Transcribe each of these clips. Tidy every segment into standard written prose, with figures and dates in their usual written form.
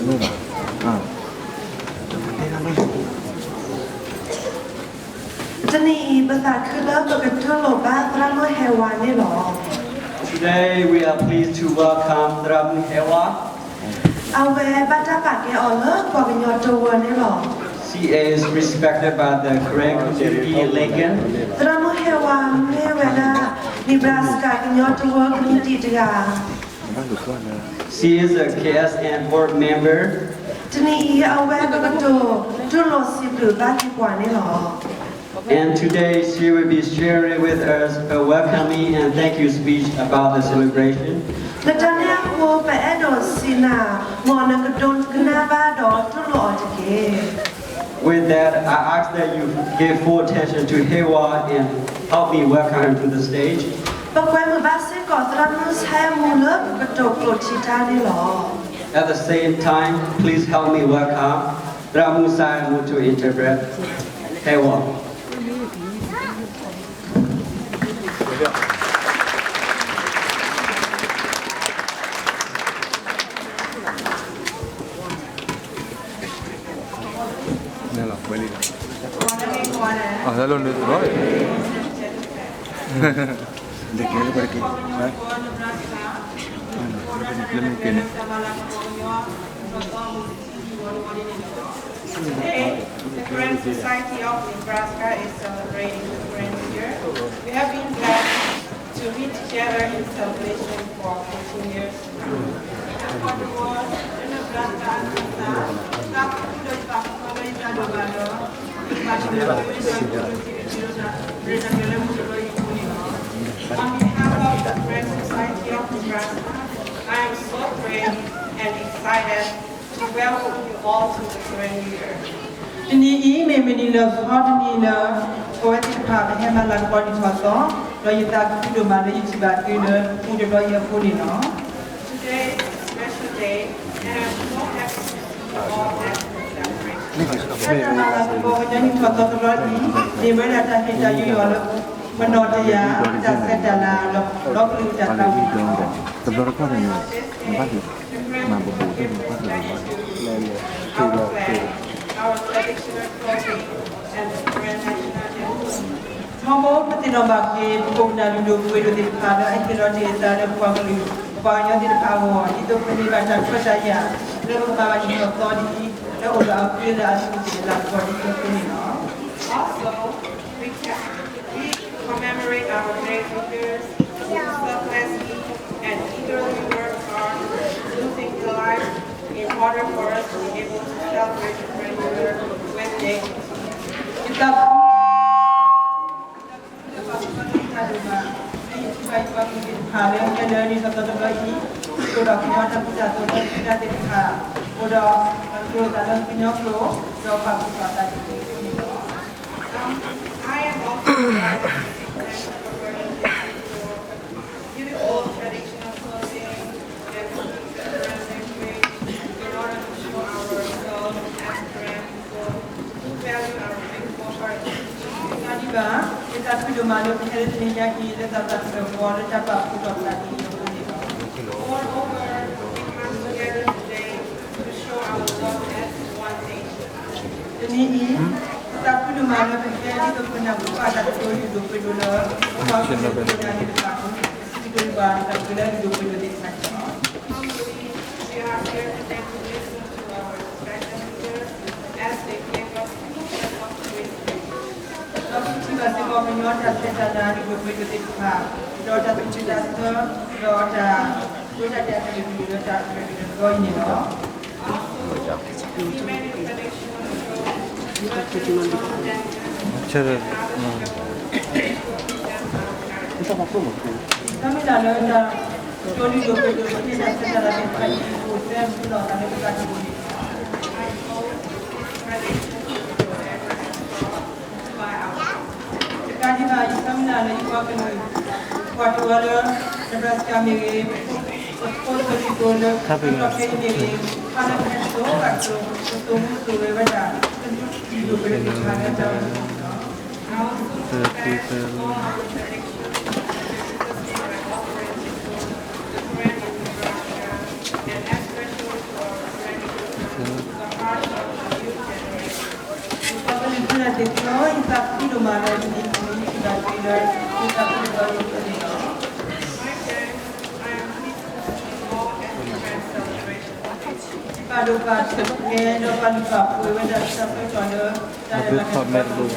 นู่นอ่าจะนี่ภาษาคือเลิกกับเธอโลบ้าตราโนเฮวานี่หรอ Today we are pleased to welcome Dramun Hewa. เอาไว้บ้าจ้าปากแกออเลิกบอกกันยอดตัวนี่หรอ She is respected by the Korean community in Lincoln. ตราโนเฮวาเมื่อเวลานิบราสกากันยอดตัวคุณจิตยา She is a KSN board member. จะนี่เอาไว้กับตัวจุลโลสิหรือบ้าที่กว่านี่หรอ And today she will be sharing with us a welcoming and thank you speech about the celebration. และตอนนี้โคไปแอดโดสินามอนักดนกนาบ้าดอจุลโลอจะเก With that, I ask that you give full attention to Hewa and help me welcome her to the stage. บางวันมือบ้าเสก่อนตราโนใช้มูเลิกกระจกโกรธชิตานี่หรอ At the same time, please help me welcome Dramun Saimu to interpret Hewa. นี่หรอไม่ดีอ๋อแล้วลงดูร้อยเด็กนี่ไปกินนะเล่นกิน Today, the Korean Society of Nebraska is celebrating the Korean New Year. We have been glad to meet together in celebration for 14 years On behalf of the Korean Society of Nebraska, I am so great and excited to welcome you all to the Korean New Year. Ini menila hadnila poetic part hemalan body twato lo yita kudo mane ichiba kudo kudo lo ya funino. Today is a special day, and I'm so happy to see you all at the celebration. Mala ko jani twato to lo ni bela ta hita yu yo lo menota ya ta setala lo lu ta ta. ตำรวจก็ได้เนี่ยมันบ้านอยู่มาบุกที่มันบ้านเลยคือเราคือ Our traditional clothing and the Korean national anthem. Mamo patino bagi pugna lu kudo di pada ikiro di tara panglu banyak di pawo itu penibatan percaya lalu bawa ini to di lalu dah pilih asyik di dalam body itu. Also, we commemorate our great leaders who selflessly and eagerly work hard, losing their lives in order for us to be able to celebrate the Korean New Year with dignity. Kita hal yang ada di satu tempat ini, sudah kita ada satu tempat kita tidak, sudah kita dalam penyoklo, sudah pakai kata itu. I am also proud to for wearing beautiful traditional clothing and keep the Korean language in order to show ourselves as Korean people who value our beautiful heritage. Kaniba, kita sudah malu heritage kita tetap berbuat dapat putar lagi. Moreover, we come together today to show our love as one nation. Ini kita sudah malu kita itu pernah buka satu hidup dulu, kalau kita punya hidup aku, itu bahasa kita hidup dulu di sana. We are here today to listen to our special leaders as they give us of wisdom. Tapi jika sebuah penyodar secara hidup dulu di sana, doa tercita doa dia terlebih doa doa ini loh. Many traditional shows, 저를 Kami lalu ada joli doa kita secara berkali dan sudah kami berkali ini. Sekali lagi kami lalu ibadah waktu ada Nebraska miri, sponsor itu le, pakai miri, anak itu waktu untuk musuh lebaran, tentu hidup berbeda jauh. Mana tekno insaf di rumah dan di sini sudah tidak insaf di baru ini. Pada pada ni dapat lupa, bukan dah sampai pada. Habis pamer dulu.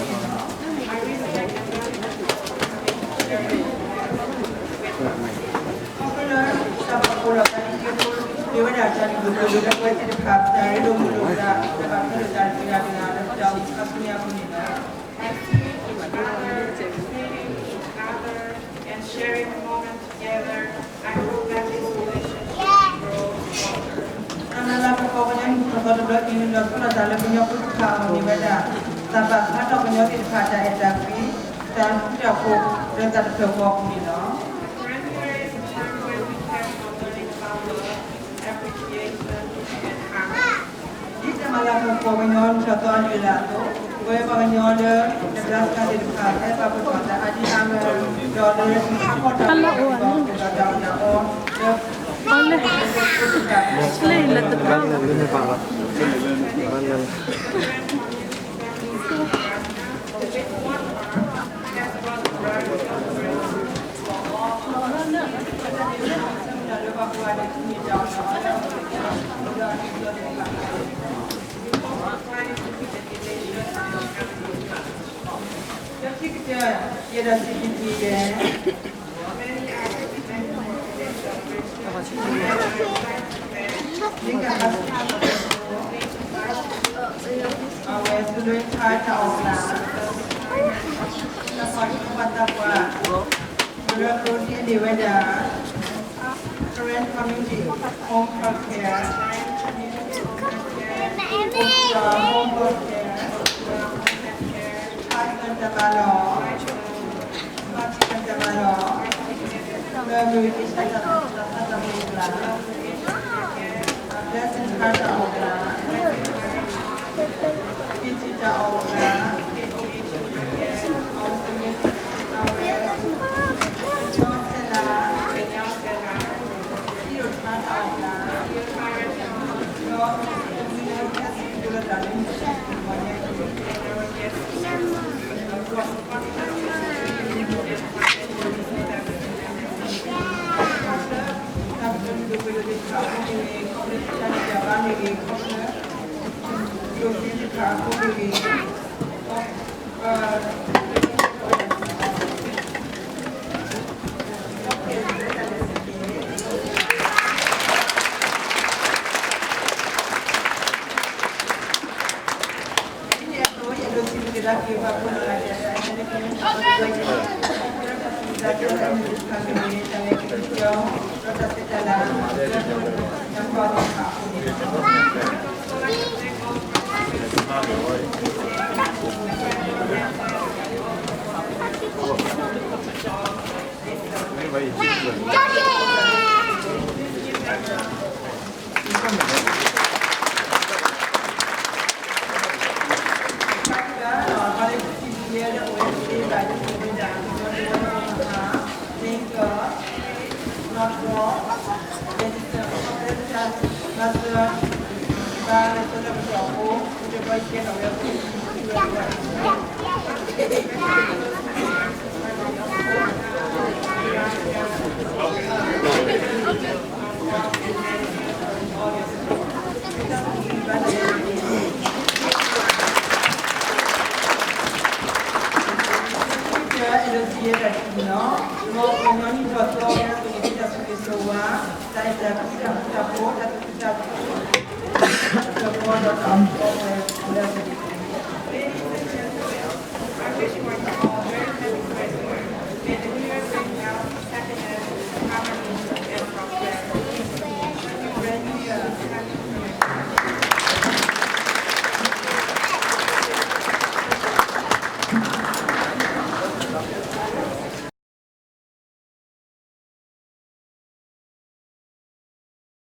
Siapa pula kali dia dah cari betul dah buat dia kap cari dulu dah dapat cari dia dengan jauh asli aku ni dah. And sharing a moment together, I hope that this relationship grows. Anak kau punya kalau dah ini dah pun dah lebih punya kau ni dah. Tapi kalau punya tidak ada edapi dan tidak pun dah tak terbawa ni dah. Malam pengajian contoh adalah tu, pengajian jelaskan di depan. Apa pun ada aji amal dolar apa Oleh Leila terbang. Jadi kita ada sedikit dia. Jika awal sudah kata orang, dapat kata apa? Berapa dia diwada? Current community home health care, home health care. Tabalo, lalu kita ada mula, lesson kata orang, kita orang,